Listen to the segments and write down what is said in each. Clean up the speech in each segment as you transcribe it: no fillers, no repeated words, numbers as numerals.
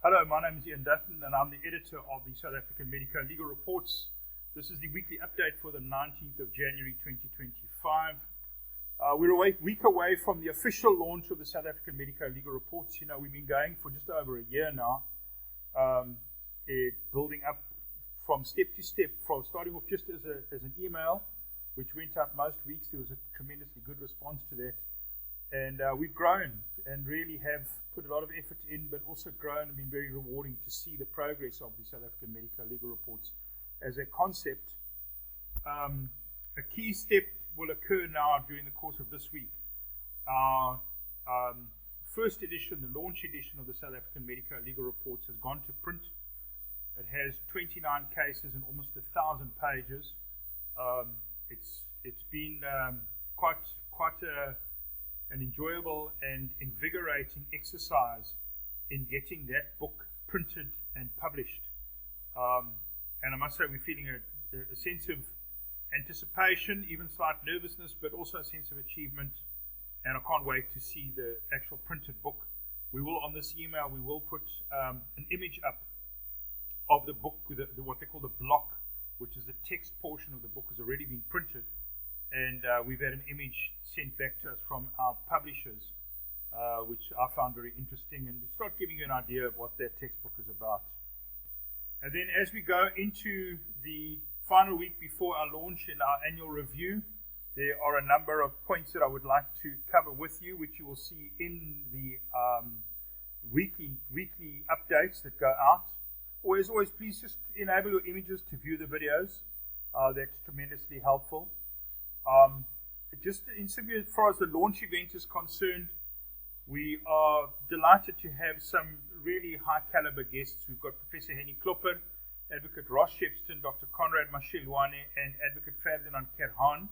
Hello, my name is Ian Dutton and I'm the editor of the South African Medico Legal Reports. This is the weekly update for the 19th of January 2025. We're a week away from the official launch of the South African Medico Legal Reports. You know, we've been going for just over a year now. It's building up from step to step, from starting off just as an email, which went out most weeks. There was a tremendously good response to that. And we've grown and really have put a lot of effort in, but also grown and been very rewarding to see the progress of the South African Medico Legal Reports as a concept. A key step will occur now during the course of this week. Our first edition, the launch edition of the South African Medico Legal Reports, has gone to print. It has 29 cases and almost 1,000 pages. It's been quite an enjoyable and invigorating exercise in getting that book printed and published. And I must say we're feeling a sense of anticipation, even slight nervousness, but also a sense of achievement. And I can't wait to see the actual printed book. We will, on this email, we will put an image up of the book with what they call the block, which is the text portion of the book has already been printed. And we've had an image sent back to us from our publishers, which I found very interesting, and start giving you an idea of what that textbook is about. And then as we go into the final week before our launch in our annual review, there are a number of points that I would like to cover with you, which you will see in the weekly updates that go out. As always, please just enable your images to view the videos. That's tremendously helpful. Just as far as the launch event is concerned, we are delighted to have some really high caliber guests. We've got Professor Henny Klopper, Advocate Ross Shepston, Dr. Conrad Mashelwane, and Advocate Ferdinand Kerhan,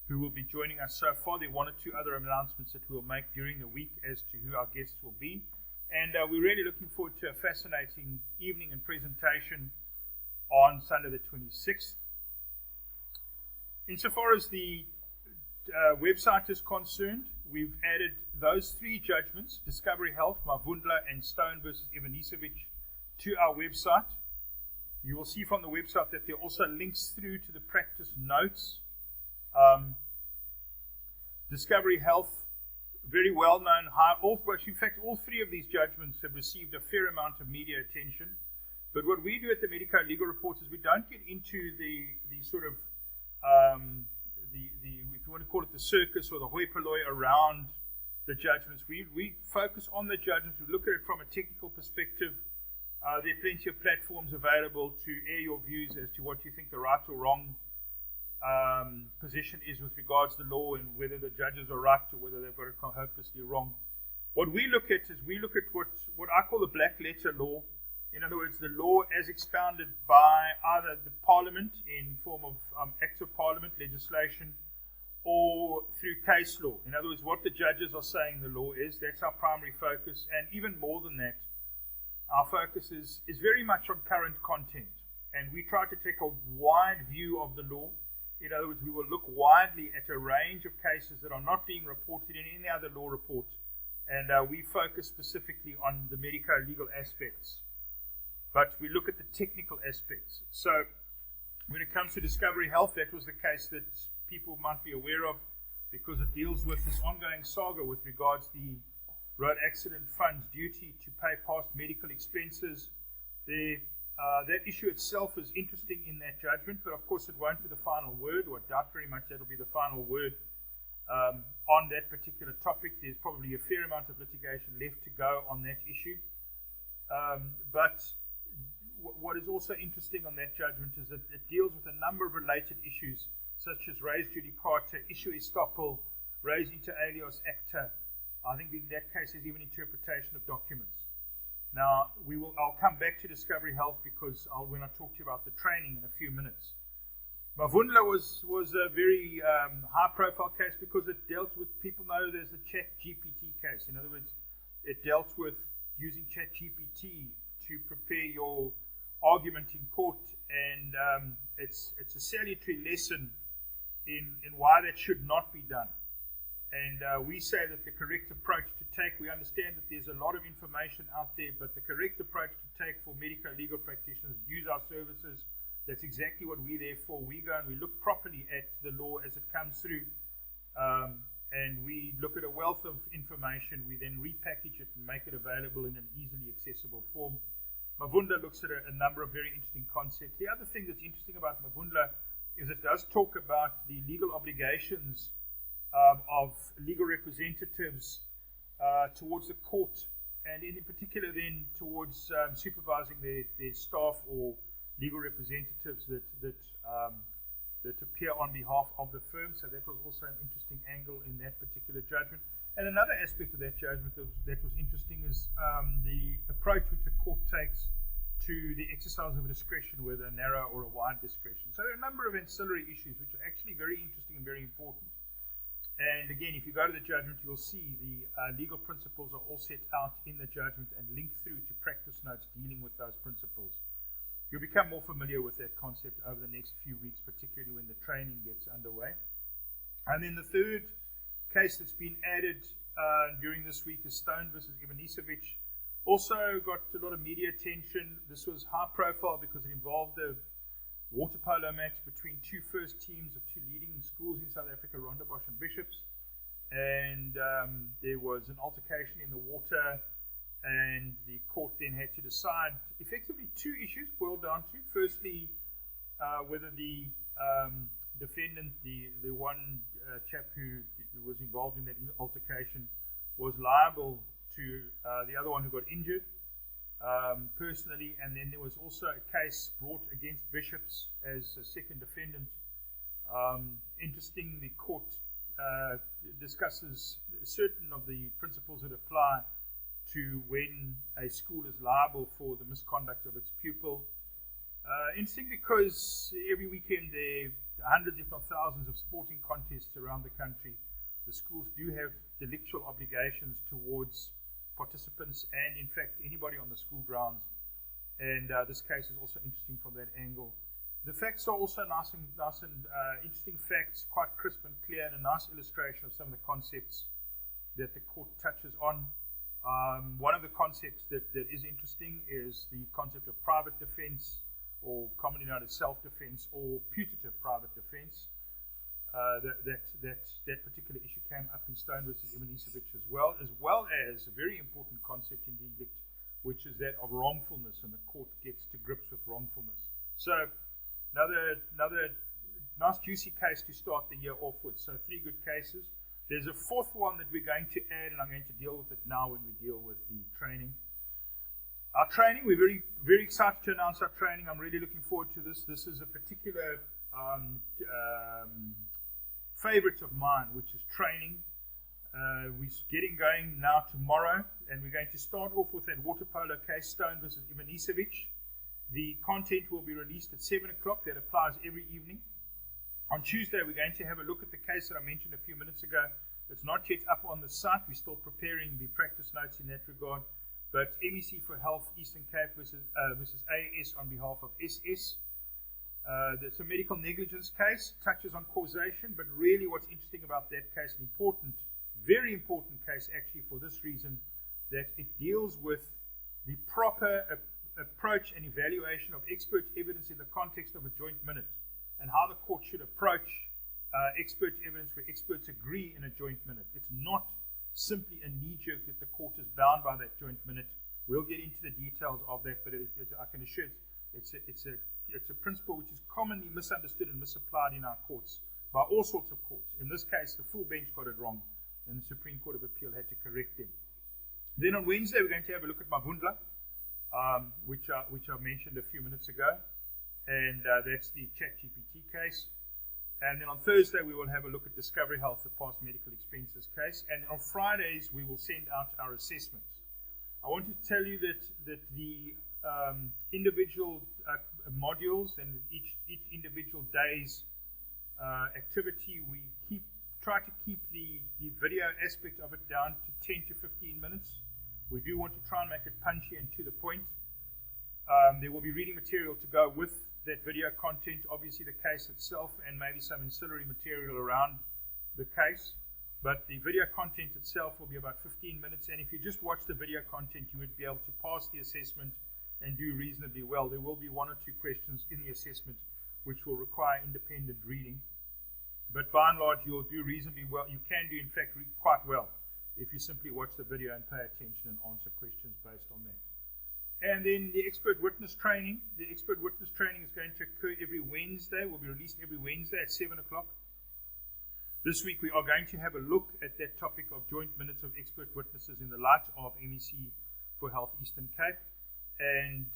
who will be joining us so far. There are one or two other announcements that we'll make during the week as to who our guests will be. And we're really looking forward to a fascinating evening and presentation on Sunday the 26th. Insofar as the website is concerned, we've added those three judgments, Discovery Health, Mavundla, and Stone versus Ivanisevic, to our website. You will see from the website that there are also links through to the practice notes. Discovery Health, very well known. In fact, all three of these judgments have received a fair amount of media attention. But what we do at the Medico Legal Reports is we don't get into the sort of if you want to call it the circus or the hoi polloi around the judgments. We focus on the judgments. We look at it from a technical perspective. There are plenty of platforms available to air your views as to what you think the right or wrong position is with regards to the law, and whether the judges are right or whether they've got it hopelessly wrong. What we look at is what I call the black letter law. In other words, the law as expounded by either the Parliament in form of Acts of Parliament, legislation, or through case law. In other words, what the judges are saying the law is. That's our primary focus. And even more than that, our focus is very much on current content. And we try to take a wide view of the law. In other words, we will look widely at a range of cases that are not being reported in any other law report. And we focus specifically on the medico-legal aspects. But we look at the technical aspects. So when it comes to Discovery Health, that was the case that people might be aware of, because it deals with this ongoing saga with regards to the Road Accident Fund's duty to pay past medical expenses. That issue itself is interesting in that judgment, but of course it won't be the final word, or I doubt very much that'll be the final word on that particular topic. There's probably a fair amount of litigation left to go on that issue. But what is also interesting on that judgment is that it deals with a number of related issues, such as res judicata, issue estoppel, res inter alios acta. I think in that case there's even interpretation of documents. Now, I'll come back to Discovery Health because when I talk to you about the training in a few minutes. Mavundla was a very high-profile case because it dealt with, people know there's the ChatGPT case. In other words, it dealt with using ChatGPT to prepare your argument in court, and it's a salutary lesson in why that should not be done. And we say that the correct approach to take, we understand that there's a lot of information out there, but the correct approach to take for medical legal practitioners, use our services. That's exactly what we're there for. We go and we look properly at the law as it comes through, and we look at a wealth of information. We then repackage it and make it available in an easily accessible form. Mavundla looks at a number of very interesting concepts. The other thing that's interesting about Mavundla is it does talk about the legal obligations of legal representatives towards the court, and in particular then towards supervising their staff or legal representatives that appear on behalf of the firm. So that was also an interesting angle in that particular judgment. And another aspect of that judgment that was interesting is the approach which the court takes to the exercise of a discretion, whether a narrow or a wide discretion. So there are a number of ancillary issues which are actually very interesting and very important. And again, if you go to the judgment, you'll see the legal principles are all set out in the judgment and linked through to practice notes dealing with those principles. You'll become more familiar with that concept over the next few weeks, particularly when the training gets underway. And then the third case that's been added during this week is Stone versus Ivanisevic. Also got a lot of media attention. This was high profile because it involved a water polo match between two first teams of two leading schools in South Africa, Rondebosch and Bishops. And there was an altercation in the water, and the court then had to decide effectively two issues boiled down to. Firstly, whether the defendant, the one chap who was involved in that altercation, was liable to the other one who got injured personally, and then there was also a case brought against Bishops as a second defendant. Interesting, the court discusses certain of the principles that apply to when a school is liable for the misconduct of its pupil. Interesting because every weekend there are hundreds, if not thousands, of sporting contests around the country. The schools do have delictual obligations towards participants and, in fact, anybody on the school grounds. And this case is also interesting from that angle. The facts are also nice and interesting facts, quite crisp and clear, and a nice illustration of some of the concepts that the court touches on. One of the concepts that is interesting is the concept of private defense, or commonly known as self-defense, or putative private defense. That particular issue came up in Stone versus Ivanisevic as well as a very important concept in delict, which is that of wrongfulness, and the court gets to grips with wrongfulness. So another nice juicy case to start the year off with. So 3 good cases. There's a fourth one that we're going to add, and I'm going to deal with it now when we deal with the training. Our training, we're very, very excited to announce our training. I'm really looking forward to this. This is a particular favorite of mine, which is training. We're getting going now tomorrow, and we're going to start off with that water polo case, Stone versus Ivanisevic. The content will be released at 7 o'clock. That applies every evening. On Tuesday, we're going to have a look at the case that I mentioned a few minutes ago. It's not yet up on the site. We're still preparing the practice notes in that regard. But MEC for Health, Eastern Cape versus AAS on behalf of SS. It's a medical negligence case, touches on causation, but really what's interesting about that case, an important, very important case actually for this reason, that it deals with the proper approach and evaluation of expert evidence in the context of a joint minute, and how the court should approach expert evidence where experts agree in a joint minute. It's not simply a knee-jerk that the court is bound by that joint minute. We'll get into the details of that, but I can assure it's a principle which is commonly misunderstood and misapplied in our courts by all sorts of courts. In this case, the full bench got it wrong, and the Supreme Court of Appeal had to correct them. Then on Wednesday, we're going to have a look at Mavundla, which I mentioned a few minutes ago, and that's the ChatGPT case. And then on Thursday, we will have a look at Discovery Health, the past medical expenses case. And on Fridays, we will send out our assessments. I want to tell you that the individual modules and each individual day's activity, we try to keep the video aspect of it down to 10 to 15 minutes. We do want to try and make it punchy and to the point. There will be reading material to go with that video content, obviously the case itself, and maybe some ancillary material around the case. But the video content itself will be about 15 minutes, and if you just watch the video content, you would be able to pass the assessment and do reasonably well. There will be 1 or 2 questions in the assessment which will require independent reading. But by and large, you'll do reasonably well. You can do, in fact, quite well if you simply watch the video and pay attention and answer questions based on that. And then the expert witness training. The expert witness training is going to occur every Wednesday, will be released every Wednesday at 7 o'clock. This week we are going to have a look at that topic of joint minutes of expert witnesses in the light of MEC for Health Eastern Cape. And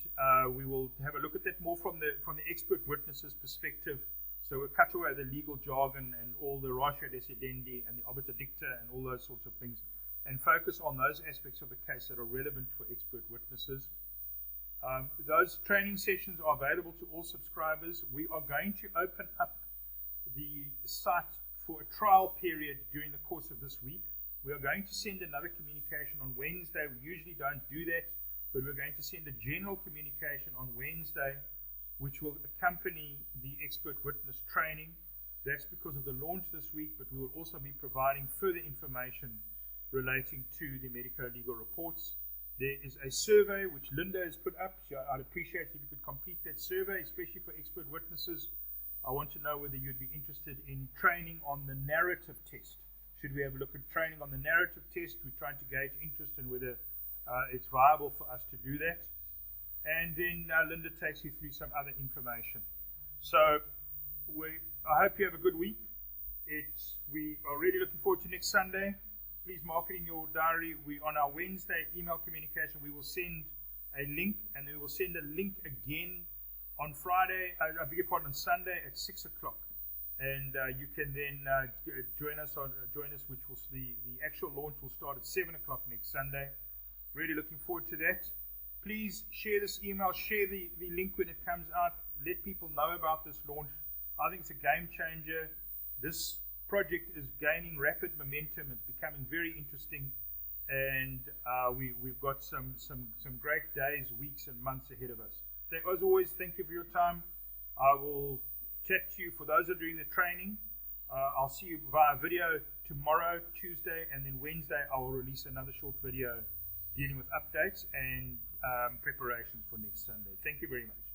we will have a look at that more from the expert witnesses perspective. So we'll cut away the legal jargon and all the ratio decidendi and the obiter dicta and all those sorts of things, and focus on those aspects of the case that are relevant for expert witnesses. Those training sessions are available to all subscribers. We are going to open up the site for a trial period during the course of this week. We are going to send another communication on Wednesday. We usually don't do that, but we're going to send a general communication on Wednesday which will accompany the expert witness training. That's because of the launch this week, but we will also be providing further information relating to the medico-legal reports. There is a survey which Linda has put up. So I'd appreciate if you could complete that survey, especially for expert witnesses. I want to know whether you'd be interested in training on the narrative test. Should we have a look at training on the narrative test? We're trying to gauge interest in whether it's viable for us to do that. And then Linda takes you through some other information. So I hope you have a good week. We are really looking forward to next Sunday. Please mark it in your diary. On our Wednesday email communication, we will send a link, and we will send a link again on Friday, on Sunday at 6 o'clock. And you can then join us, which will the actual launch will start at 7 o'clock next Sunday. Really looking forward to that. Please share this email, share the link when it comes out. Let people know about this launch. I think it's a game changer. This project is gaining rapid momentum. It's becoming very interesting, and we've got some great days, weeks, and months ahead of us. As always, thank you for your time. I will chat to you for those who are doing the training. I'll see you via video tomorrow, Tuesday, and then Wednesday I will release another short video dealing with updates and preparations for next Sunday. Thank you very much.